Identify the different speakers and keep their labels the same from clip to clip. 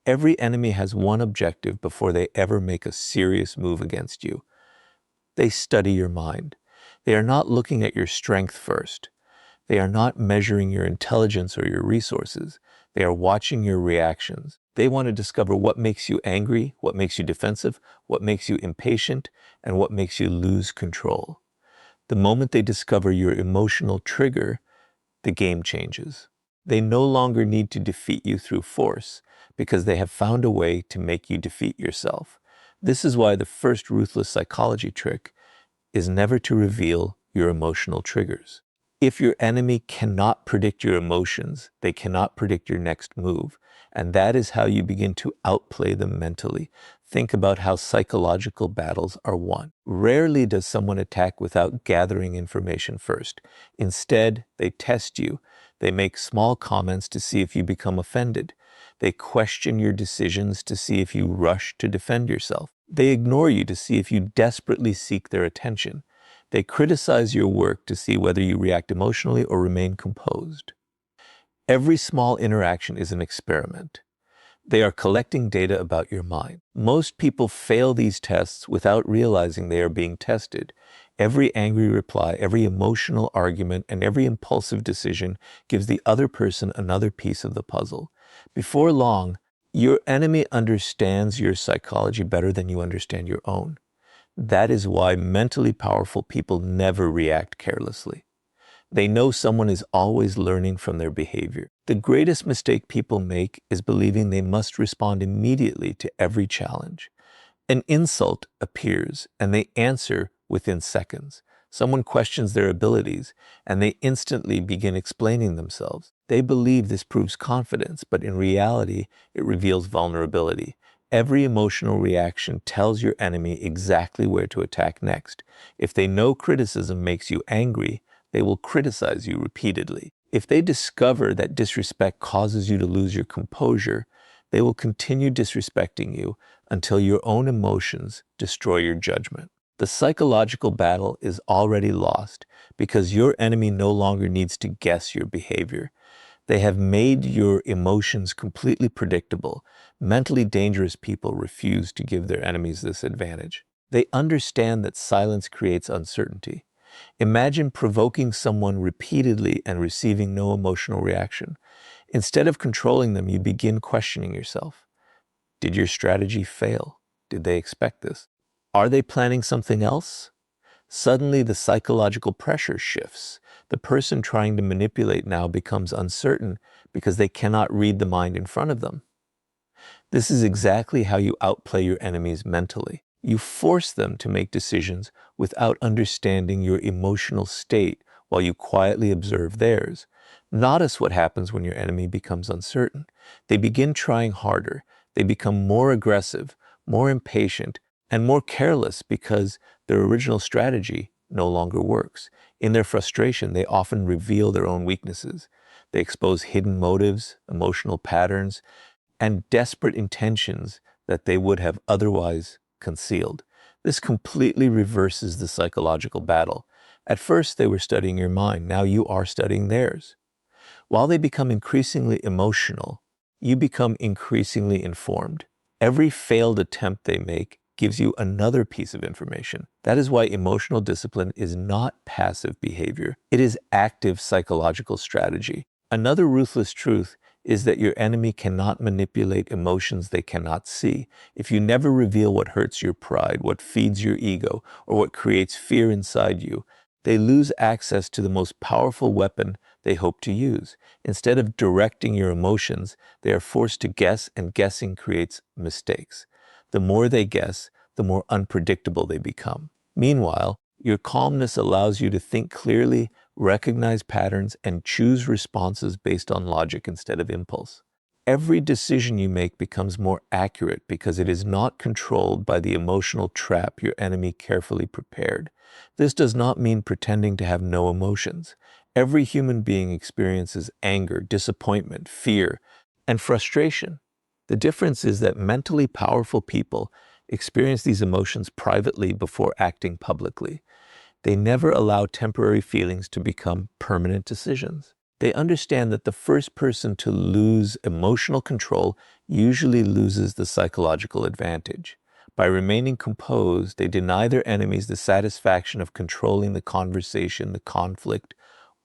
Speaker 1: Every enemy has one objective before they ever make a serious move against you. They study your mind. They are not looking at your strength first. They are not measuring your intelligence or your resources. They are watching your reactions. They want to discover what makes you angry, what makes you defensive, what makes you impatient, and what makes you lose control. The moment they discover your emotional trigger, the game changes. They no longer need to defeat you through force because they have found a way to make you defeat yourself. This is why the first ruthless psychology trick is never to reveal your emotional triggers. If your enemy cannot predict your emotions, they cannot predict your next move. And that is how you begin to outplay them mentally. Think about how psychological battles are won. Rarely does someone attack without gathering information first. Instead, they test you. They make small comments to see if you become offended. They question your decisions to see if you rush to defend yourself. They ignore you to see if you desperately seek their attention. They criticize your work to see whether you react emotionally or remain composed. Every small interaction is an experiment. They are collecting data about your mind. Most people fail these tests without realizing they are being tested. Every angry reply, every emotional argument, and every impulsive decision gives the other person another piece of the puzzle. Before long, your enemy understands your psychology better than you understand your own. That is why mentally powerful people never react carelessly. They know someone is always learning from their behavior. The greatest mistake people make is believing they must respond immediately to every challenge. An insult appears and they answer within seconds. Someone questions their abilities and they instantly begin explaining themselves. They believe this proves confidence, but in reality, it reveals vulnerability. Every emotional reaction tells your enemy exactly where to attack next. If they know criticism makes you angry, they will criticize you repeatedly. If they discover that disrespect causes you to lose your composure, they will continue disrespecting you until your own emotions destroy your judgment. The psychological battle is already lost because your enemy no longer needs to guess your behavior. They have made your emotions completely predictable. Mentally dangerous people refuse to give their enemies this advantage. They understand that silence creates uncertainty. Imagine provoking someone repeatedly and receiving no emotional reaction. Instead of controlling them, you begin questioning yourself. Did your strategy fail? Did they expect this? Are they planning something else? Suddenly, the psychological pressure shifts. The person trying to manipulate now becomes uncertain because they cannot read the mind in front of them. This is exactly how you outplay your enemies mentally. You force them to make decisions without understanding your emotional state while you quietly observe theirs. Notice what happens when your enemy becomes uncertain. They begin trying harder. They become more aggressive, more impatient, and more careless because their original strategy no longer works. In their frustration, they often reveal their own weaknesses. They expose hidden motives, emotional patterns, and desperate intentions that they would have otherwise concealed. This completely reverses the psychological battle. At first, they were studying your mind. Now you are studying theirs. While they become increasingly emotional, you become increasingly informed. Every failed attempt they make gives you another piece of information. That is why emotional discipline is not passive behavior. It is active psychological strategy. Another ruthless truth is that your enemy cannot manipulate emotions they cannot see. If you never reveal what hurts your pride, what feeds your ego, or what creates fear inside you, they lose access to the most powerful weapon they hope to use. Instead of directing your emotions, they are forced to guess, and guessing creates mistakes. The more they guess, the more unpredictable they become. Meanwhile, your calmness allows you to think clearly, recognize patterns, and choose responses based on logic instead of impulse. Every decision you make becomes more accurate because it is not controlled by the emotional trap your enemy carefully prepared. This does not mean pretending to have no emotions. Every human being experiences anger, disappointment, fear, and frustration. The difference is that mentally powerful people experience these emotions privately before acting publicly. They never allow temporary feelings to become permanent decisions. They understand that the first person to lose emotional control usually loses the psychological advantage. By remaining composed, they deny their enemies the satisfaction of controlling the conversation, the conflict,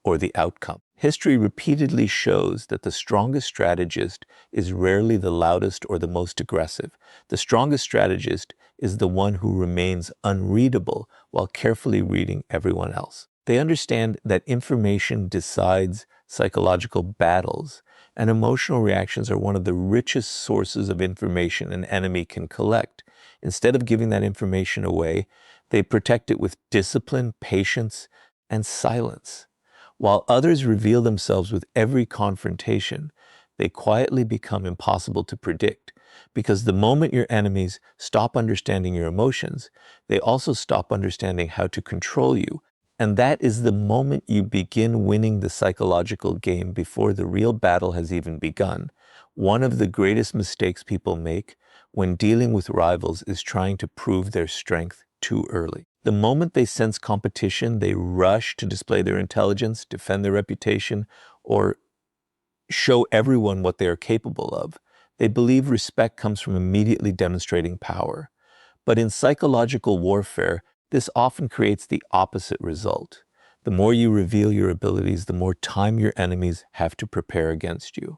Speaker 1: or the outcome. History repeatedly shows that the strongest strategist is rarely the loudest or the most aggressive. The strongest strategist is the one who remains unreadable while carefully reading everyone else. They understand that information decides psychological battles, and emotional reactions are one of the richest sources of information an enemy can collect. Instead of giving that information away, they protect it with discipline, patience, and silence. While others reveal themselves with every confrontation, they quietly become impossible to predict, because the moment your enemies stop understanding your emotions, they also stop understanding how to control you. And that is the moment you begin winning the psychological game before the real battle has even begun. One of the greatest mistakes people make when dealing with rivals is trying to prove their strength too early. The moment they sense competition, they rush to display their intelligence, defend their reputation, or show everyone what they are capable of. They believe respect comes from immediately demonstrating power. But in psychological warfare, this often creates the opposite result. The more you reveal your abilities, the more time your enemies have to prepare against you.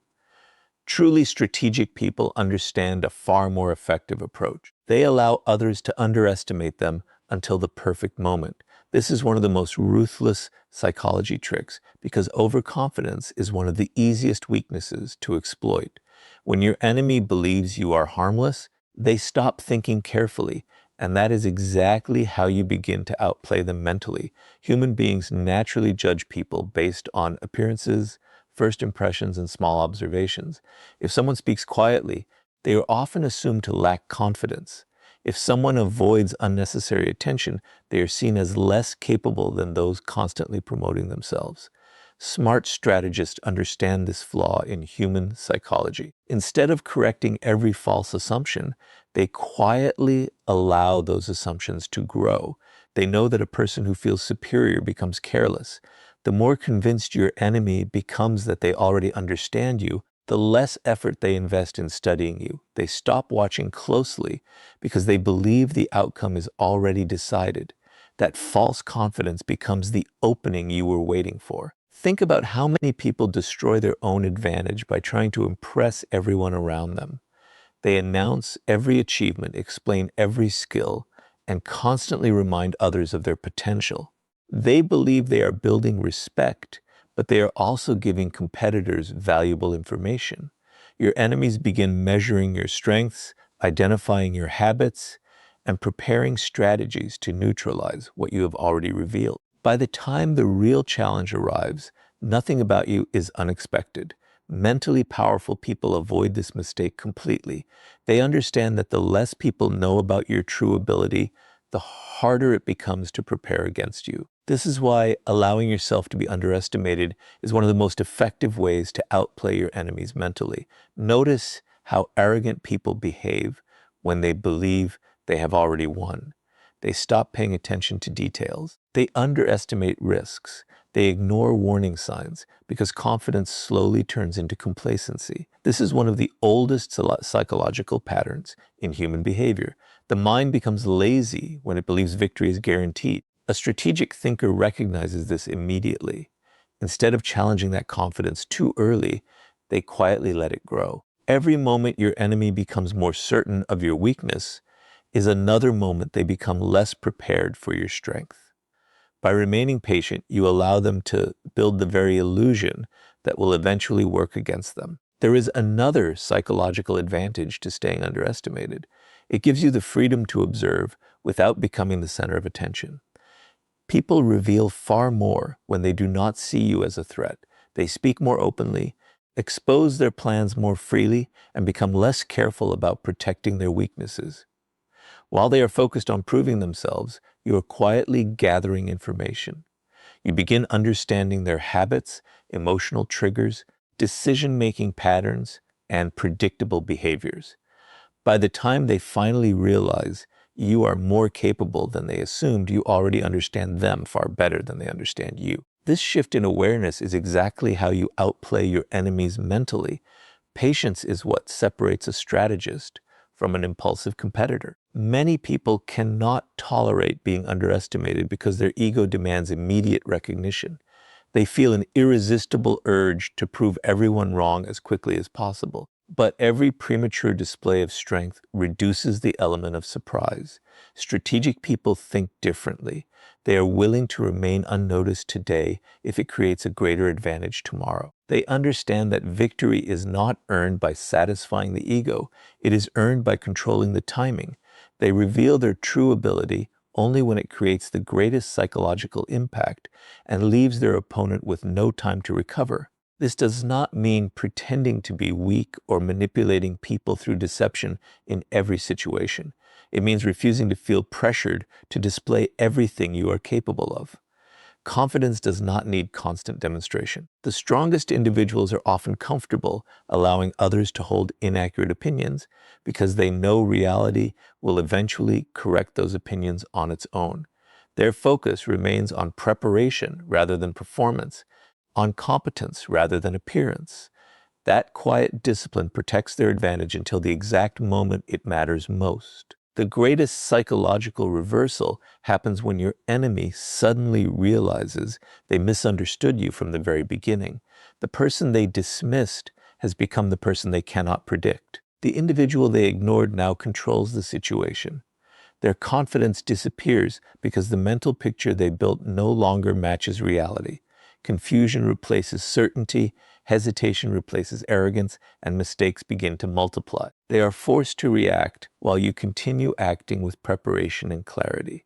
Speaker 1: Truly strategic people understand a far more effective approach. They allow others to underestimate them until the perfect moment. This is one of the most ruthless psychology tricks, because overconfidence is one of the easiest weaknesses to exploit. When your enemy believes you are harmless, they stop thinking carefully, and that is exactly how you begin to outplay them mentally. Human beings naturally judge people based on appearances, first impressions, and small observations. If someone speaks quietly, they are often assumed to lack confidence. If someone avoids unnecessary attention, they are seen as less capable than those constantly promoting themselves. Smart strategists understand this flaw in human psychology. Instead of correcting every false assumption, they quietly allow those assumptions to grow. They know that a person who feels superior becomes careless. The more convinced your enemy becomes that they already understand you, the less effort they invest in studying you. They stop watching closely because they believe the outcome is already decided. That false confidence becomes the opening you were waiting for. Think about how many people destroy their own advantage by trying to impress everyone around them. They announce every achievement, explain every skill, and constantly remind others of their potential. They believe they are building respect, but they are also giving competitors valuable information. Your enemies begin measuring your strengths, identifying your habits, and preparing strategies to neutralize what you have already revealed. By the time the real challenge arrives, nothing about you is unexpected. Mentally powerful people avoid this mistake completely. They understand that the less people know about your true ability, the harder it becomes to prepare against you. This is why allowing yourself to be underestimated is one of the most effective ways to outplay your enemies mentally. Notice how arrogant people behave when they believe they have already won. They stop paying attention to details. They underestimate risks. They ignore warning signs because confidence slowly turns into complacency. This is one of the oldest psychological patterns in human behavior. The mind becomes lazy when it believes victory is guaranteed. A strategic thinker recognizes this immediately. Instead of challenging that confidence too early, they quietly let it grow. Every moment your enemy becomes more certain of your weakness is another moment they become less prepared for your strength. By remaining patient, you allow them to build the very illusion that will eventually work against them. There is another psychological advantage to staying underestimated. It gives you the freedom to observe without becoming the center of attention. People reveal far more when they do not see you as a threat. They speak more openly, expose their plans more freely, and become less careful about protecting their weaknesses. While they are focused on proving themselves, you are quietly gathering information. You begin understanding their habits, emotional triggers, decision-making patterns, and predictable behaviors. By the time they finally realize you are more capable than they assumed, you already understand them far better than they understand you. This shift in awareness is exactly how you outplay your enemies mentally. Patience is what separates a strategist from an impulsive competitor. Many people cannot tolerate being underestimated because their ego demands immediate recognition. They feel an irresistible urge to prove everyone wrong as quickly as possible. But every premature display of strength reduces the element of surprise. Strategic people think differently. They are willing to remain unnoticed today if it creates a greater advantage tomorrow. They understand that victory is not earned by satisfying the ego. It is earned by controlling the timing. They reveal their true ability only when it creates the greatest psychological impact and leaves their opponent with no time to recover. This does not mean pretending to be weak or manipulating people through deception in every situation. It means refusing to feel pressured to display everything you are capable of. Confidence does not need constant demonstration. The strongest individuals are often comfortable allowing others to hold inaccurate opinions because they know reality will eventually correct those opinions on its own. Their focus remains on preparation rather than performance, on competence rather than appearance. That quiet discipline protects their advantage until the exact moment it matters most. The greatest psychological reversal happens when your enemy suddenly realizes they misunderstood you from the very beginning. The person they dismissed has become the person they cannot predict. The individual they ignored now controls the situation. Their confidence disappears because the mental picture they built no longer matches reality. Confusion replaces certainty, hesitation replaces arrogance, and mistakes begin to multiply. They are forced to react while you continue acting with preparation and clarity.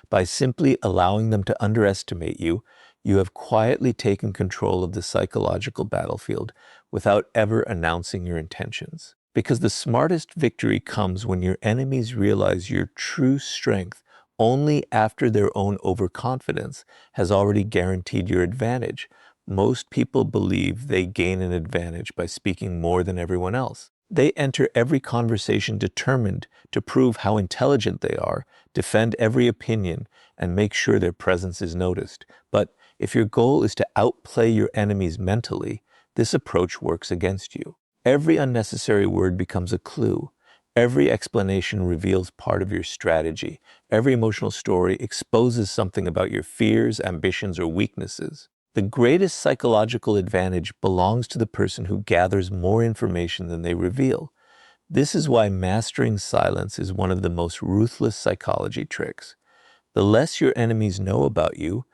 Speaker 1: By simply allowing them to underestimate you, you have quietly taken control of the psychological battlefield without ever announcing your intentions. Because the smartest victory comes when your enemies realize your true strength only after their own overconfidence has already guaranteed your advantage. Most people believe they gain an advantage by speaking more than everyone else. They enter every conversation determined to prove how intelligent they are, defend every opinion, and make sure their presence is noticed. But if your goal is to outplay your enemies mentally, this approach works against you. Every unnecessary word becomes a clue. Every explanation reveals part of your strategy. Every emotional story exposes something about your fears, ambitions, or weaknesses. The greatest psychological advantage belongs to the person who gathers more information than they reveal. This is why mastering silence is one of the most ruthless psychology tricks. The less your enemies know about you,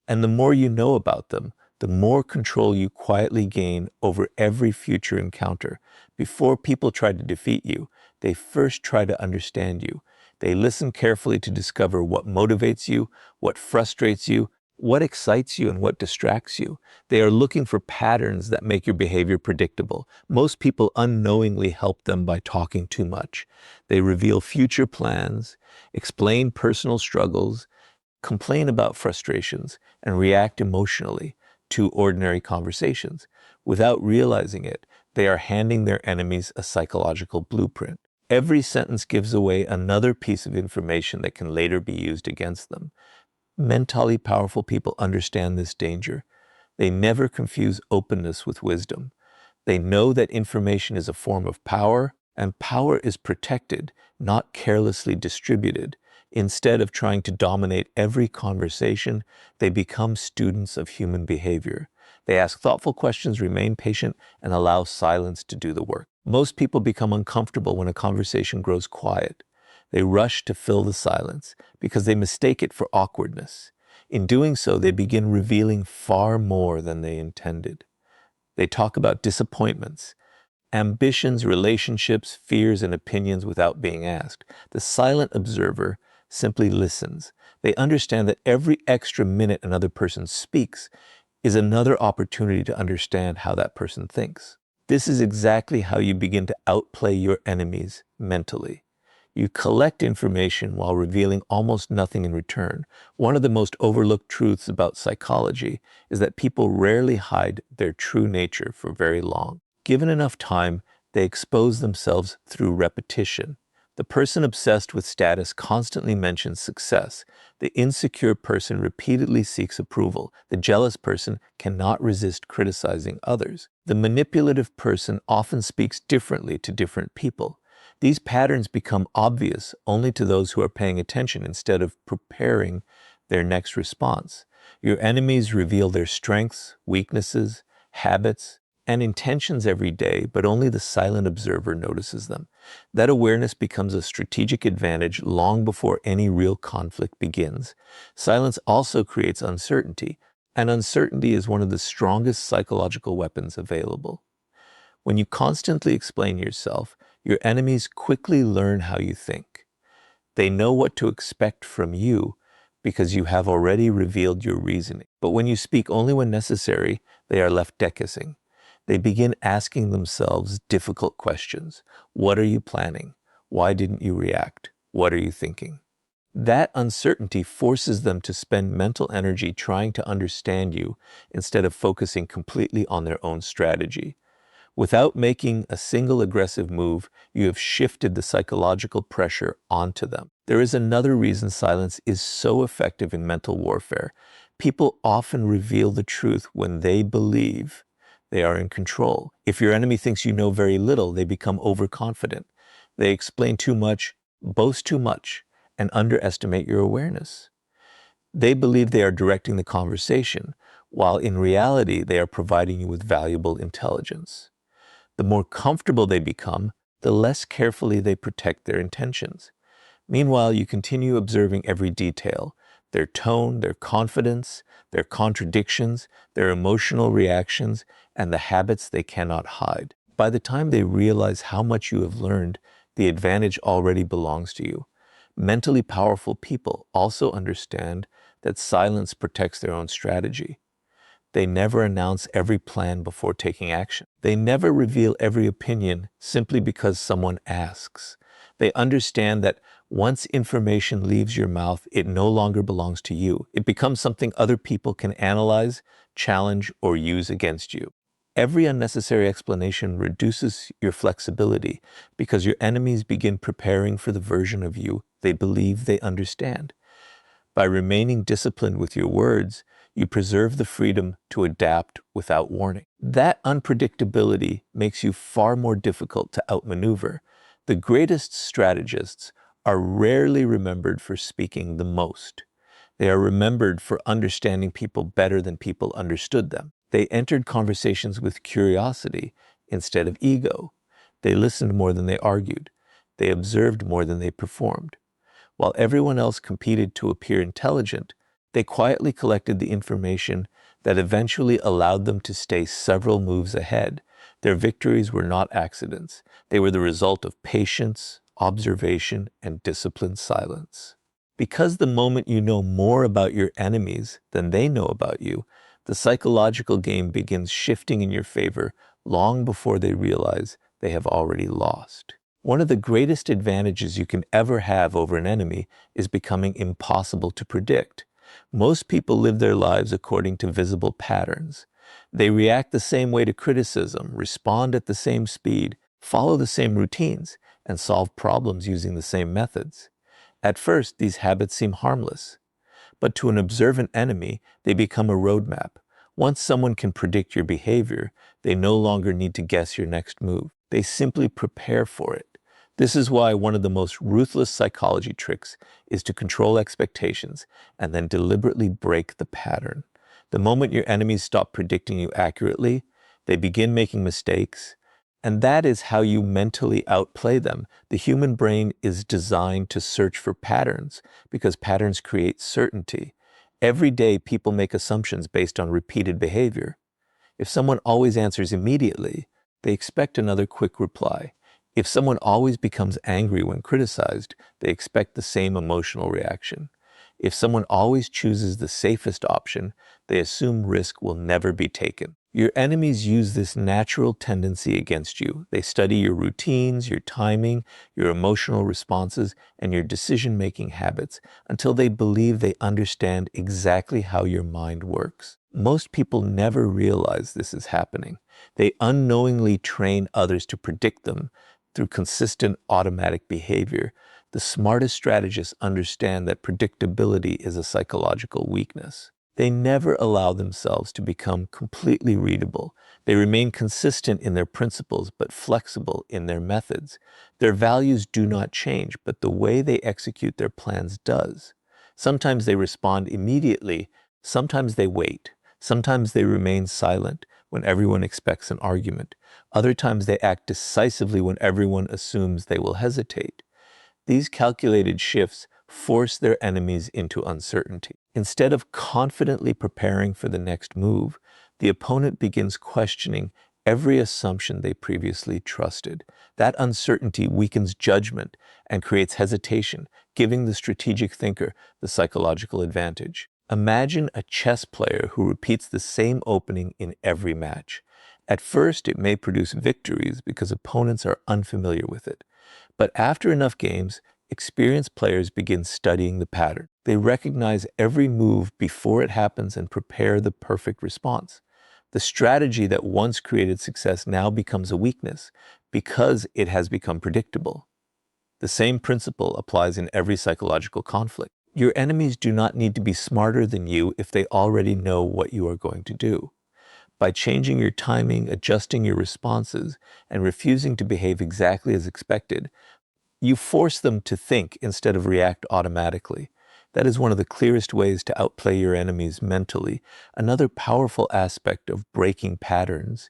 Speaker 1: and the more you know about them, the more control you quietly gain over every future encounter. Before people try to defeat you, they first try to understand you. They listen carefully to discover what motivates you, what frustrates you, what excites you, and what distracts you. They are looking for patterns that make your behavior predictable. Most people unknowingly help them by talking too much. They reveal future plans, explain personal struggles, complain about frustrations, and react emotionally to ordinary conversations. Without realizing it, they are handing their enemies a psychological blueprint. Every sentence gives away another piece of information that can later be used against them. Mentally powerful people understand this danger. They never confuse openness with wisdom. They know that information is a form of power, and power is protected, not carelessly distributed. Instead of trying to dominate every conversation, they become students of human behavior. They ask thoughtful questions, remain patient, and allow silence to do the work. Most people become uncomfortable when a conversation grows quiet. They rush to fill the silence because they mistake it for awkwardness. In doing so, they begin revealing far more than they intended. They talk about disappointments, ambitions, relationships, fears, and opinions without being asked. The silent observer simply listens. They understand that every extra minute another person speaks is another opportunity to understand how that person thinks. This is exactly how you begin to outplay your enemies mentally. You collect information while revealing almost nothing in return. One of the most overlooked truths about psychology is that people rarely hide their true nature for very long. Given enough time, they expose themselves through repetition. The person obsessed with status constantly mentions success. The insecure person repeatedly seeks approval. The jealous person cannot resist criticizing others. The manipulative person often speaks differently to different people. These patterns become obvious only to those who are paying attention instead of preparing their next response. Your enemies reveal their strengths, weaknesses, habits, and intentions every day, but only the silent observer notices them. That awareness becomes a strategic advantage long before any real conflict begins. Silence also creates uncertainty, and uncertainty is one of the strongest psychological weapons available. When you constantly explain yourself, your enemies quickly learn how you think. They know what to expect from you because you have already revealed your reasoning. But when you speak only when necessary, they are left guessing. They begin asking themselves difficult questions. What are you planning? Why didn't you react? What are you thinking? That uncertainty forces them to spend mental energy trying to understand you instead of focusing completely on their own strategy. Without making a single aggressive move, you have shifted the psychological pressure onto them. There is another reason silence is so effective in mental warfare. People often reveal the truth when they believe they are in control. If your enemy thinks you know very little, they become overconfident. They explain too much, boast too much, and underestimate your awareness. They believe they are directing the conversation, while in reality they are providing you with valuable intelligence. The more comfortable they become, the less carefully they protect their intentions. Meanwhile, you continue observing every detail, their tone, their confidence, their contradictions, their emotional reactions, and the habits they cannot hide. By the time they realize how much you have learned, the advantage already belongs to you. Mentally powerful people also understand that silence protects their own strategy. They never announce every plan before taking action. They never reveal every opinion simply because someone asks. They understand that once information leaves your mouth, it no longer belongs to you. It becomes something other people can analyze, challenge, or use against you. Every unnecessary explanation reduces your flexibility because your enemies begin preparing for the version of you they believe they understand. By remaining disciplined with your words, you preserve the freedom to adapt without warning. That unpredictability makes you far more difficult to outmaneuver. The greatest strategists are rarely remembered for speaking the most. They are remembered for understanding people better than people understood them. They entered conversations with curiosity instead of ego. They listened more than they argued. They observed more than they performed. While everyone else competed to appear intelligent, they quietly collected the information that eventually allowed them to stay several moves ahead. Their victories were not accidents. They were the result of patience, observation, and disciplined silence. Because the moment you know more about your enemies than they know about you, the psychological game begins shifting in your favor long before they realize they have already lost. One of the greatest advantages you can ever have over an enemy is becoming impossible to predict. Most people live their lives according to visible patterns. They react the same way to criticism, respond at the same speed, follow the same routines, and solve problems using the same methods. At first, these habits seem harmless, but to an observant enemy, they become a roadmap. Once someone can predict your behavior, they no longer need to guess your next move. They simply prepare for it. This is why one of the most ruthless psychology tricks is to control expectations and then deliberately break the pattern. The moment your enemies stop predicting you accurately, they begin making mistakes, and that is how you mentally outplay them. The human brain is designed to search for patterns because patterns create certainty. Every day, people make assumptions based on repeated behavior. If someone always answers immediately, they expect another quick reply. If someone always becomes angry when criticized, they expect the same emotional reaction. If someone always chooses the safest option, they assume risk will never be taken. Your enemies use this natural tendency against you. They study your routines, your timing, your emotional responses, and your decision-making habits until they believe they understand exactly how your mind works. Most people never realize this is happening. They unknowingly train others to predict them. through consistent automatic behavior, the smartest strategists understand that predictability is a psychological weakness. They never allow themselves to become completely readable. They remain consistent in their principles, but flexible in their methods. Their values do not change, but the way they execute their plans does. Sometimes they respond immediately, sometimes they wait. Sometimes they remain silent when everyone expects an argument. Other times they act decisively when everyone assumes they will hesitate. These calculated shifts force their enemies into uncertainty. Instead of confidently preparing for the next move, the opponent begins questioning every assumption they previously trusted. That uncertainty weakens judgment and creates hesitation, giving the strategic thinker the psychological advantage. Imagine a chess player who repeats the same opening in every match. At first, it may produce victories because opponents are unfamiliar with it. But after enough games, experienced players begin studying the pattern. They recognize every move before it happens and prepare the perfect response. The strategy that once created success now becomes a weakness because it has become predictable. The same principle applies in every psychological conflict. Your enemies do not need to be smarter than you if they already know what you are going to do. By changing your timing, adjusting your responses, and refusing to behave exactly as expected, you force them to think instead of react automatically. That is one of the clearest ways to outplay your enemies mentally. Another powerful aspect of breaking patterns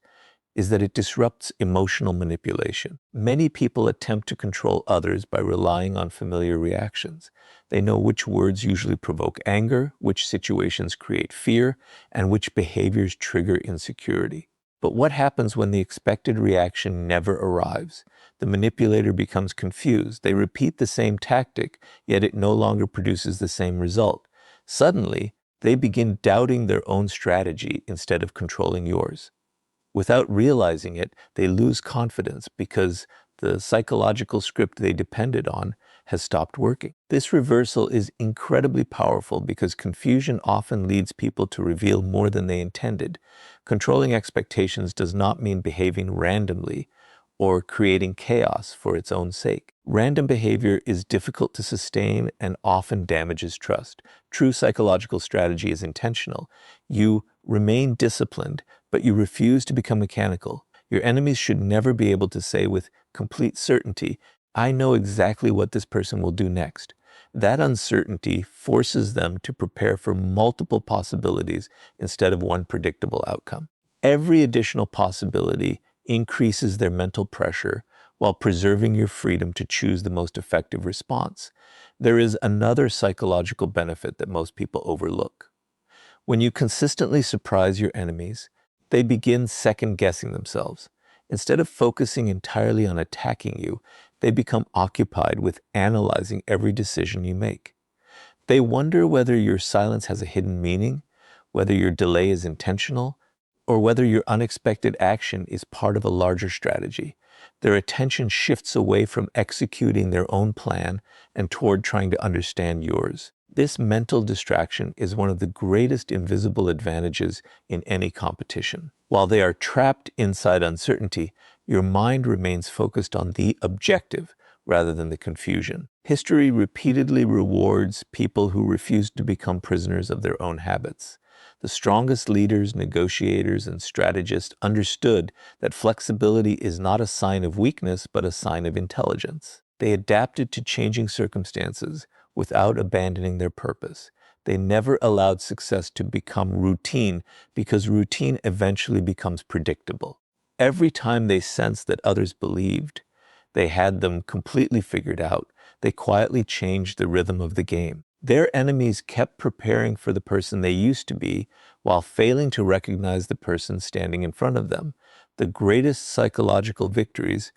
Speaker 1: is that it disrupts emotional manipulation. Many people attempt to control others by relying on familiar reactions. They know which words usually provoke anger, which situations create fear, and which behaviors trigger insecurity. But what happens when the expected reaction never arrives? The manipulator becomes confused. They repeat the same tactic, yet it no longer produces the same result. Suddenly, they begin doubting their own strategy instead of controlling yours. Without realizing it, they lose confidence because the psychological script they depended on has stopped working. This reversal is incredibly powerful because confusion often leads people to reveal more than they intended. Controlling expectations does not mean behaving randomly or creating chaos for its own sake. Random behavior is difficult to sustain and often damages trust. True psychological strategy is intentional. You remain disciplined, but you refuse to become mechanical. Your enemies should never be able to say with complete certainty, I know exactly what this person will do next. That uncertainty forces them to prepare for multiple possibilities instead of one predictable outcome. Every additional possibility increases their mental pressure while preserving your freedom to choose the most effective response. There is another psychological benefit that most people overlook. When you consistently surprise your enemies, they begin second-guessing themselves. Instead of focusing entirely on attacking you, they become occupied with analyzing every decision you make. They wonder whether your silence has a hidden meaning, whether your delay is intentional, or whether your unexpected action is part of a larger strategy. Their attention shifts away from executing their own plan and toward trying to understand yours. This mental distraction is one of the greatest invisible advantages in any competition. While they are trapped inside uncertainty, your mind remains focused on the objective rather than the confusion. History repeatedly rewards people who refuse to become prisoners of their own habits. The strongest leaders, negotiators, and strategists understood that flexibility is not a sign of weakness, but a sign of intelligence. They adapted to changing circumstances without abandoning their purpose. They never allowed success to become routine because routine eventually becomes predictable. Every time they sensed that others believed they had them completely figured out, they quietly changed the rhythm of the game. Their enemies kept preparing for the person they used to be while failing to recognize the person standing in front of them. The greatest psychological victories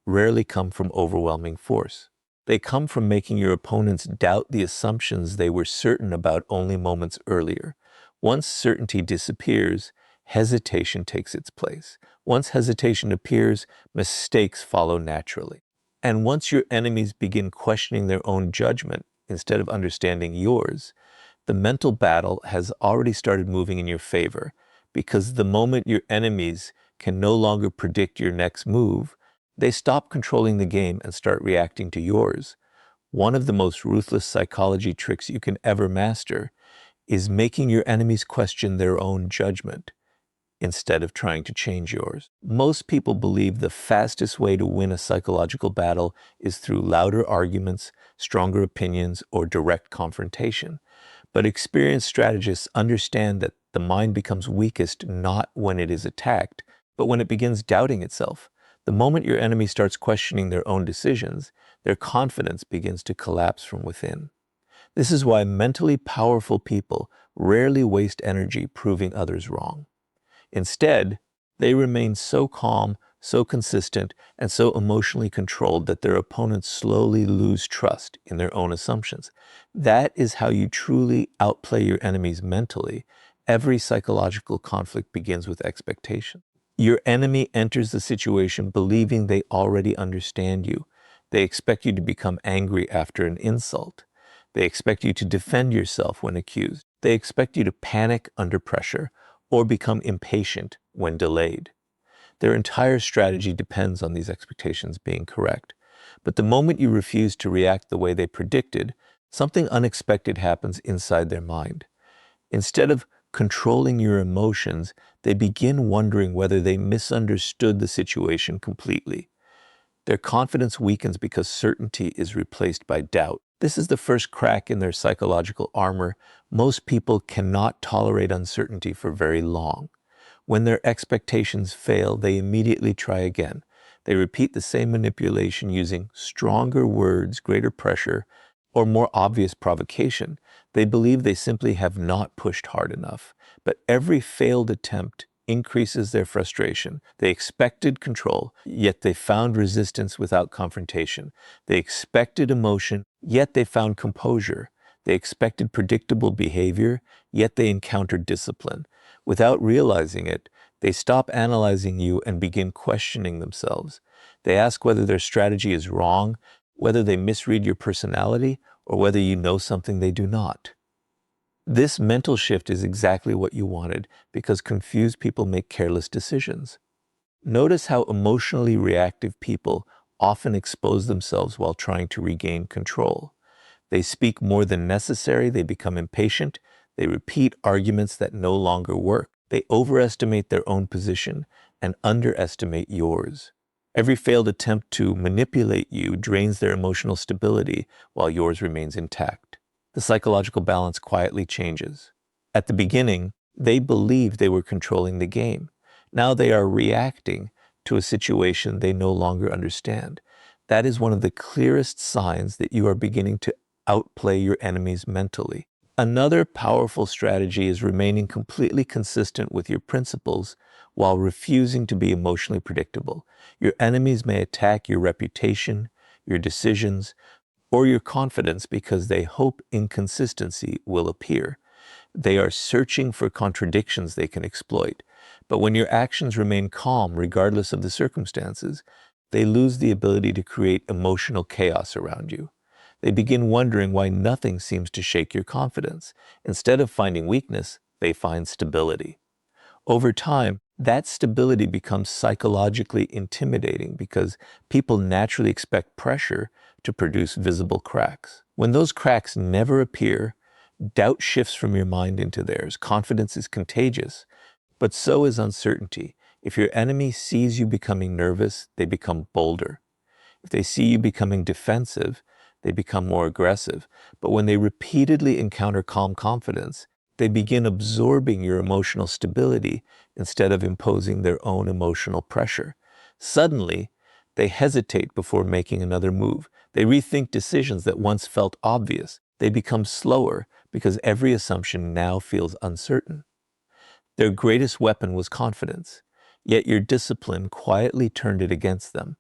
Speaker 1: rarely come from overwhelming force. They come from making your opponents doubt the assumptions they were certain about only moments earlier. Once certainty disappears, hesitation takes its place. Once hesitation appears, mistakes follow naturally. And once your enemies begin questioning their own judgment instead of understanding yours, the mental battle has already started moving in your favor, because the moment your enemies can no longer predict your next move, They stop controlling the game and start reacting to yours. One of the most ruthless psychology tricks you can ever master is making your enemies question their own judgment instead of trying to change yours. Most people believe the fastest way to win a psychological battle is through louder arguments, stronger opinions, or direct confrontation. But experienced strategists understand that the mind becomes weakest not when it is attacked, but when it begins doubting itself. The moment your enemy starts questioning their own decisions, their confidence begins to collapse from within. This is why mentally powerful people rarely waste energy proving others wrong. Instead, they remain so calm, so consistent, and so emotionally controlled that their opponents slowly lose trust in their own assumptions. That is how you truly outplay your enemies mentally. Every psychological conflict begins with expectation. Your enemy enters the situation believing they already understand you. They expect you to become angry after an insult. They expect you to defend yourself when accused. They expect you to panic under pressure or become impatient when delayed. Their entire strategy depends on these expectations being correct. But the moment you refuse to react the way they predicted, something unexpected happens inside their mind. Instead of controlling your emotions, they begin wondering whether they misunderstood the situation completely. Their confidence weakens because certainty is replaced by doubt. This is the first crack in their psychological armor. Most people cannot tolerate uncertainty for very long. When their expectations fail, they immediately try again. They repeat the same manipulation using stronger words, greater pressure, or more obvious provocation. They believe they simply have not pushed hard enough. But every failed attempt increases their frustration. They expected control, yet they found resistance without confrontation. They expected emotion, yet they found composure. They expected predictable behavior, yet they encountered discipline. Without realizing it, they stop analyzing you and begin questioning themselves. They ask whether their strategy is wrong, whether they misread your personality, or whether you know something they do not. This mental shift is exactly what you wanted because confused people make careless decisions. Notice how emotionally reactive people often expose themselves while trying to regain control. They speak more than necessary, they become impatient, they repeat arguments that no longer work. They overestimate their own position and underestimate yours. Every failed attempt to manipulate you drains their emotional stability while yours remains intact. The psychological balance quietly changes. At the beginning, they believed they were controlling the game. Now they are reacting to a situation they no longer understand. That is one of the clearest signs that you are beginning to outplay your enemies mentally. Another powerful strategy is remaining completely consistent with your principles while refusing to be emotionally predictable. Your enemies may attack your reputation, your decisions, or your confidence because they hope inconsistency will appear. They are searching for contradictions they can exploit. But when your actions remain calm regardless of the circumstances, they lose the ability to create emotional chaos around you. They begin wondering why nothing seems to shake your confidence. Instead of finding weakness, they find stability. Over time, that stability becomes psychologically intimidating because people naturally expect pressure to produce visible cracks. When those cracks never appear, doubt shifts from your mind into theirs. Confidence is contagious, but so is uncertainty. If your enemy sees you becoming nervous, they become bolder. If they see you becoming defensive, they become more aggressive. But when they repeatedly encounter calm confidence, they begin absorbing your emotional stability instead of imposing their own emotional pressure. Suddenly, they hesitate before making another move. They rethink decisions that once felt obvious. They become slower because every assumption now feels uncertain. Their greatest weapon was confidence, yet your discipline quietly turned it against them.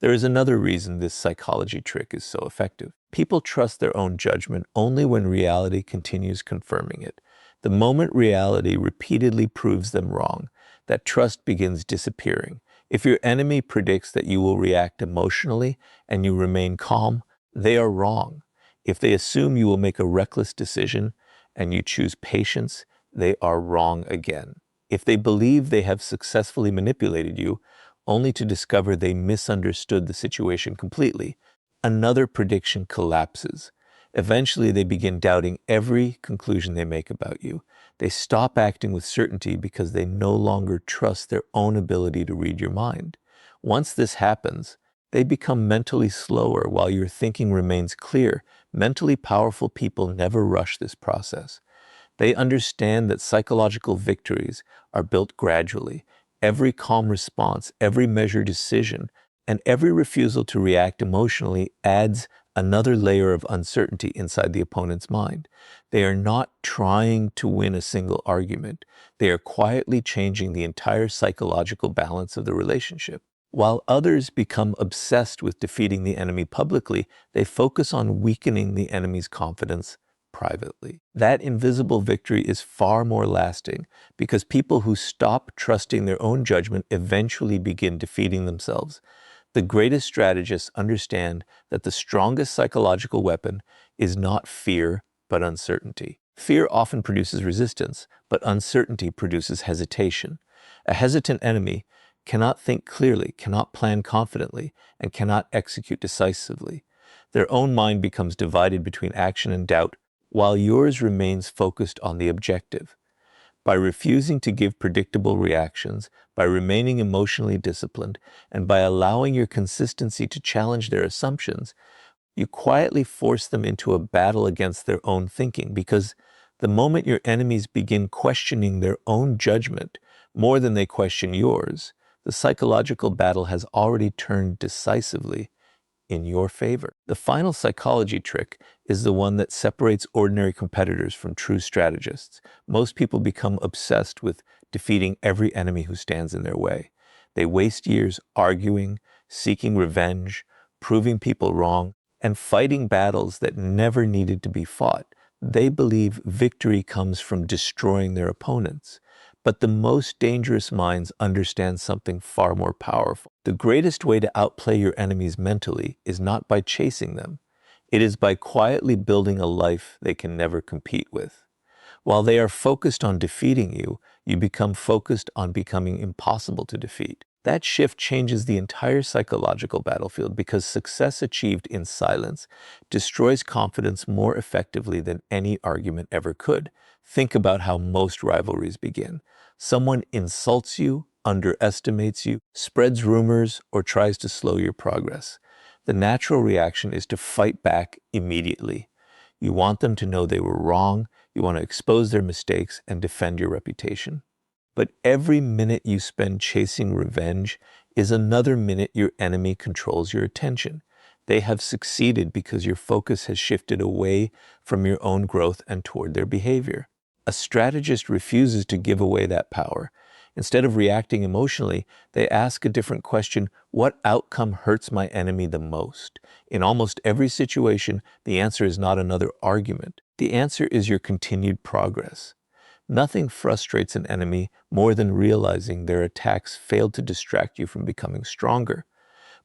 Speaker 1: There is another reason this psychology trick is so effective. People trust their own judgment only when reality continues confirming it. The moment reality repeatedly proves them wrong, that trust begins disappearing. If your enemy predicts that you will react emotionally and you remain calm, they are wrong. If they assume you will make a reckless decision and you choose patience, they are wrong again. If they believe they have successfully manipulated you, only to discover they misunderstood the situation completely. Another prediction collapses. Eventually, they begin doubting every conclusion they make about you. They stop acting with certainty because they no longer trust their own ability to read your mind. Once this happens, they become mentally slower while your thinking remains clear. Mentally powerful people never rush this process. They understand that psychological victories are built gradually. Every calm response, every measured decision, and every refusal to react emotionally adds another layer of uncertainty inside the opponent's mind. They are not trying to win a single argument. They are quietly changing the entire psychological balance of the relationship. While others become obsessed with defeating the enemy publicly, they focus on weakening the enemy's confidence privately. That invisible victory is far more lasting because people who stop trusting their own judgment eventually begin defeating themselves. The greatest strategists understand that the strongest psychological weapon is not fear, but uncertainty. Fear often produces resistance, but uncertainty produces hesitation. A hesitant enemy cannot think clearly, cannot plan confidently, and cannot execute decisively. Their own mind becomes divided between action and doubt, while yours remains focused on the objective. By refusing to give predictable reactions, by remaining emotionally disciplined, and by allowing your consistency to challenge their assumptions, you quietly force them into a battle against their own thinking, because the moment your enemies begin questioning their own judgment more than they question yours, the psychological battle has already turned decisively in your favor. The final psychology trick is the one that separates ordinary competitors from true strategists. Most people become obsessed with defeating every enemy who stands in their way. They waste years arguing, seeking revenge, proving people wrong, and fighting battles that never needed to be fought. They believe victory comes from destroying their opponents. But the most dangerous minds understand something far more powerful. The greatest way to outplay your enemies mentally is not by chasing them. It is by quietly building a life they can never compete with. While they are focused on defeating you, you become focused on becoming impossible to defeat. That shift changes the entire psychological battlefield because success achieved in silence destroys confidence more effectively than any argument ever could. Think about how most rivalries begin. Someone insults you, underestimates you, spreads rumors, or tries to slow your progress. The natural reaction is to fight back immediately. You want them to know they were wrong, you want to expose their mistakes and defend your reputation. But every minute you spend chasing revenge is another minute your enemy controls your attention. They have succeeded because your focus has shifted away from your own growth and toward their behavior. A strategist refuses to give away that power. Instead of reacting emotionally, they ask a different question: what outcome hurts my enemy the most? In almost every situation, the answer is not another argument. The answer is your continued progress. Nothing frustrates an enemy more than realizing their attacks failed to distract you from becoming stronger.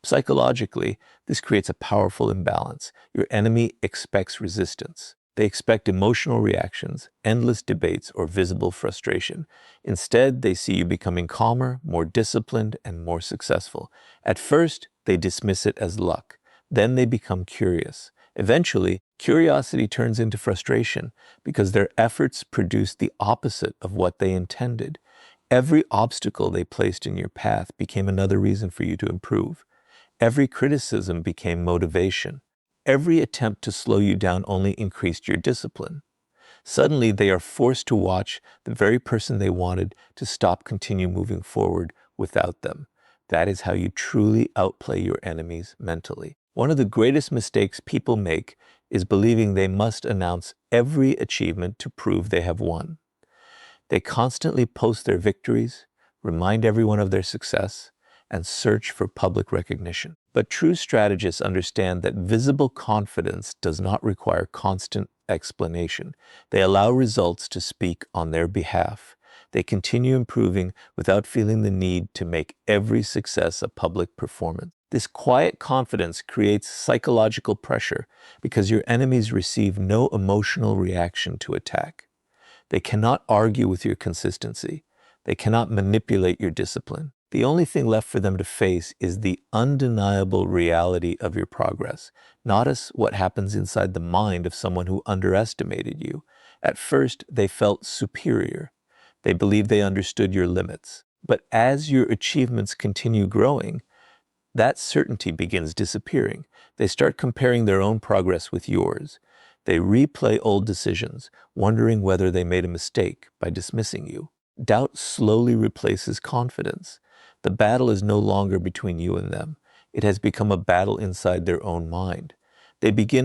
Speaker 1: Psychologically, this creates a powerful imbalance. Your enemy expects resistance. They expect emotional reactions, endless debates, or visible frustration. Instead, they see you becoming calmer, more disciplined, and more successful. At first, they dismiss it as luck. Then they become curious. Eventually, curiosity turns into frustration because their efforts produce the opposite of what they intended. Every obstacle they placed in your path became another reason for you to improve. Every criticism became motivation. Every attempt to slow you down only increased your discipline. Suddenly, they are forced to watch the very person they wanted to stop continue moving forward without them. That is how you truly outplay your enemies mentally. One of the greatest mistakes people make is believing they must announce every achievement to prove they have won. They constantly post their victories, remind everyone of their success, and search for public recognition. But true strategists understand that visible confidence does not require constant explanation. They allow results to speak on their behalf. They continue improving without feeling the need to make every success a public performance. This quiet confidence creates psychological pressure because your enemies receive no emotional reaction to attack. They cannot argue with your consistency. They cannot manipulate your discipline. The only thing left for them to face is the undeniable reality of your progress. Notice what happens inside the mind of someone who underestimated you. At first, they felt superior. They believed they understood your limits. But as your achievements continue growing, that certainty begins disappearing. They start comparing their own progress with yours. They replay old decisions, wondering whether they made a mistake by dismissing you. Doubt slowly replaces confidence. The battle is no longer between you and them. It has become a battle inside their own mind. They begin